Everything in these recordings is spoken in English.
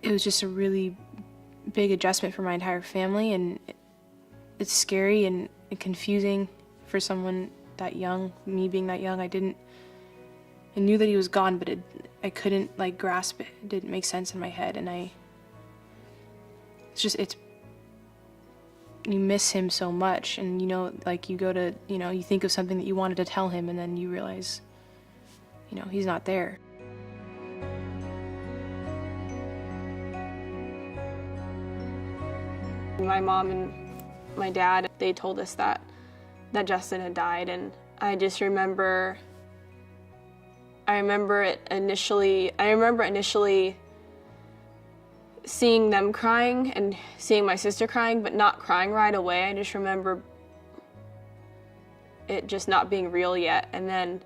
it was just a really big adjustment for my entire family, and it's scary and confusing for someone that young. Me being that young, I knew that he was gone, but I couldn't like grasp it. It didn't make sense in my head, and you miss him so much, and like you go to, you think of something that you wanted to tell him, and then you realize, he's not there. My mom and my dad, they told us that Justin had died, and I just remember, I remember initially seeing them crying and seeing my sister crying, but not crying right away. I just remember it just not being real yet. And then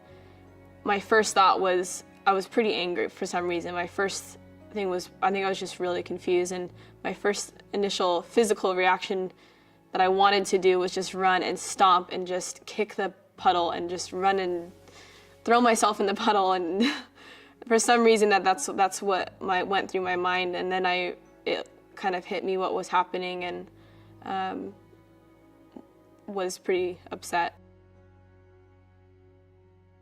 my first thought was, I was pretty angry for some reason. My first thing was, I think I was just really confused, and my first initial physical reaction that I wanted to do was just run and stomp and just kick the puddle and just run and throw myself in the puddle. And for some reason that's what went through my mind, and then it kind of hit me what was happening, and was pretty upset.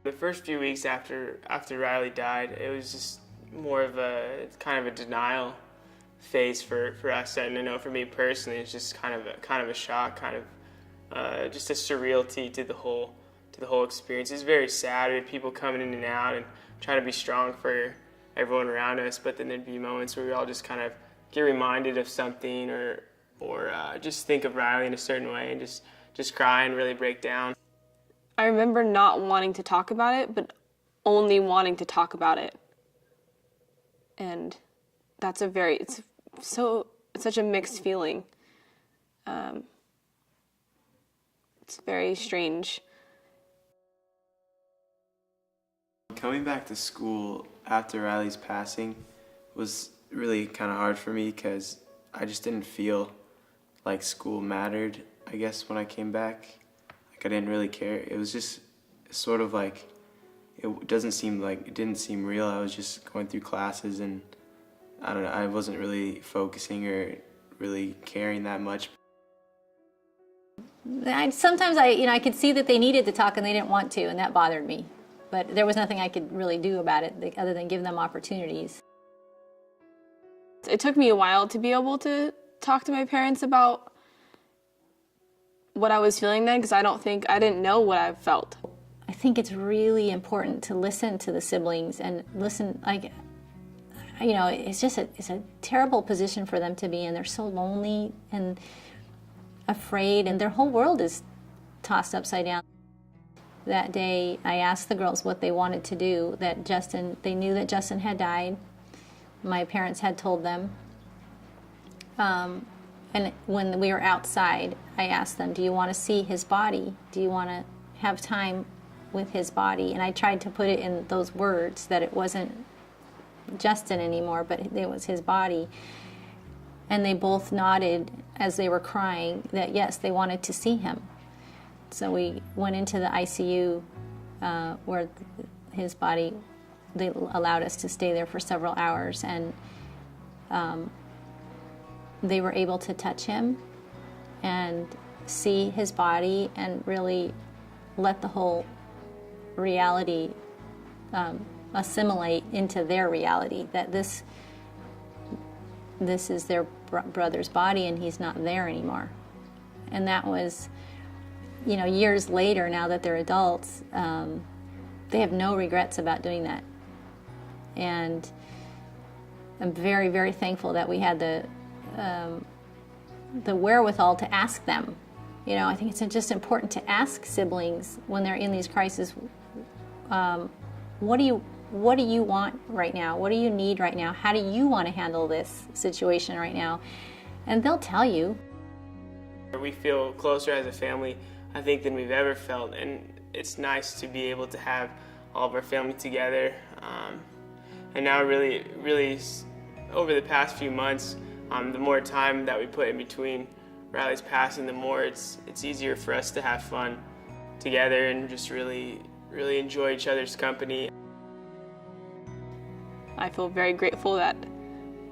The first few weeks after Riley died, it was just more of a kind of a denial phase for us, and I know for me personally, it's just kind of a shock, kind of just a surreality to the whole experience. It's very sad. We had people coming in and out and trying to be strong for everyone around us, but then there'd be moments where we all just kind of get reminded of something, or just think of Riley in a certain way and just cry and really break down. I remember not wanting to talk about it, but only wanting to talk about it. And that's it's such a mixed feeling. It's very strange. Coming back to school after Riley's passing was really kind of hard for me because I just didn't feel like school mattered, I guess, when I came back. Like, I didn't really care. It was just sort of like, it didn't seem real. I was just going through classes, and I don't know, I wasn't really focusing or really caring that much. Sometimes I could see that they needed to talk and they didn't want to, and that bothered me. But there was nothing I could really do about it other than give them opportunities. It took me a while to be able to talk to my parents about what I was feeling then, because I didn't know what I felt. I think it's really important to listen to the siblings and listen, it's a terrible position for them to be in. They're so lonely and afraid, and their whole world is tossed upside down. That day, I asked the girls what they wanted to do. They knew that Justin had died. My parents had told them. And when we were outside, I asked them, do you want to see his body? Do you want to have time with his body? And I tried to put it in those words that it wasn't Justin anymore, but it was his body. And they both nodded as they were crying that yes, they wanted to see him. So we went into the ICU where his body, they allowed us to stay there for several hours, and they were able to touch him and see his body and really let the whole reality assimilate into their reality, that this is their brother's body and he's not there anymore. And that was, years later, now that they're adults, they have no regrets about doing that. And I'm very, very thankful that we had the wherewithal to ask them. I think it's just important to ask siblings when they're in these crises, what do you want right now? What do you need right now? How do you want to handle this situation right now? And they'll tell you. We feel closer as a family, I think, than we've ever felt, and it's nice to be able to have all of our family together. And now really, really, over the past few months, the more time that we put in between Riley's passing, the more it's easier for us to have fun together and just really, really enjoy each other's company. I feel very grateful that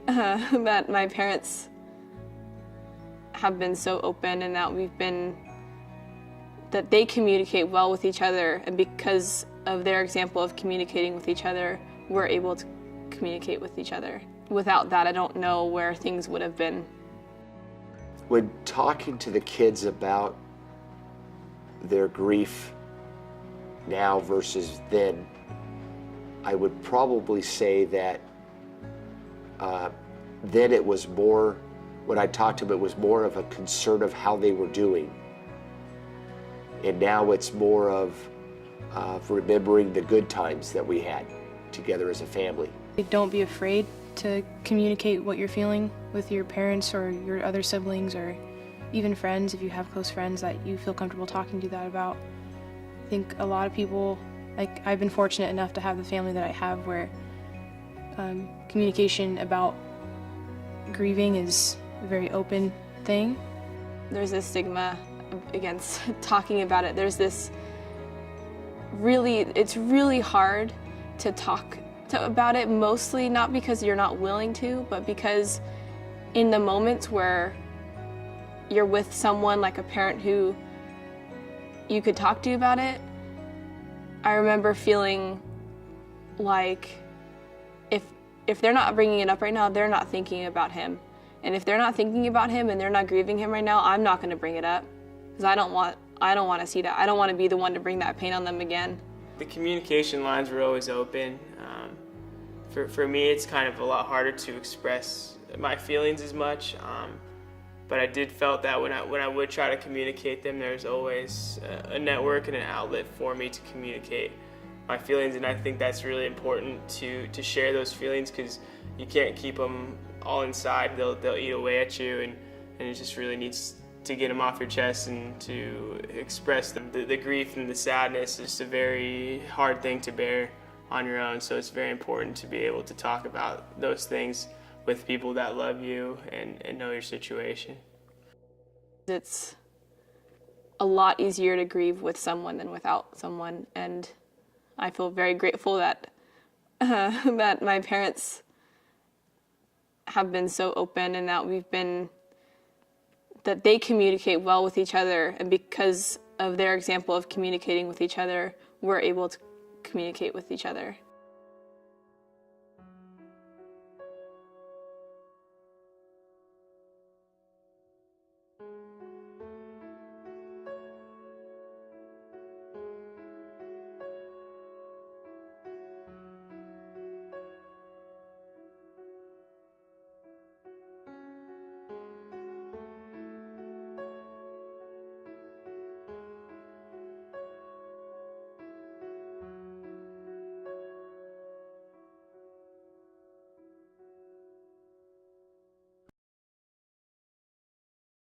that my parents have been so open and that they communicate well with each other, and because of their example of communicating with each other, we're able to communicate with each other. Without that, I don't know where things would have been. When talking to the kids about their grief now versus then, I would probably say that then it was more, when I talked to them, it was more of a concern of how they were doing. And now it's more of remembering the good times that we had together as a family. Don't be afraid to communicate what you're feeling with your parents or your other siblings or even friends, if you have close friends that you feel comfortable talking to that about. I think a lot of people, like I've been fortunate enough to have the family that I have where communication about grieving is a very open thing. There's this stigma against talking about it. There's this it's really hard to talk about it, mostly not because you're not willing to, but because in the moments where you're with someone like a parent who you could talk to about it, I remember feeling like if they're not bringing it up right now, they're not thinking about him. And if they're not thinking about him and they're not grieving him right now, I'm not going to bring it up because I don't want to see that. I don't want to be the one to bring that pain on them again. The communication lines were always open. For me, it's kind of a lot harder to express my feelings as much, but I did felt that when I would try to communicate them, there's always a network and an outlet for me to communicate my feelings, and I think that's really important to share those feelings because you can't keep them all inside. They'll eat away at you, and it just really needs to get them off your chest and to express them. The grief and the sadness is a very hard thing to bear on your own, so it's very important to be able to talk about those things with people that love you and know your situation. It's a lot easier to grieve with someone than without someone, and I feel very grateful that that my parents have been so open and that they communicate well with each other, and because of their example of communicating with each other, we're able to communicate with each other.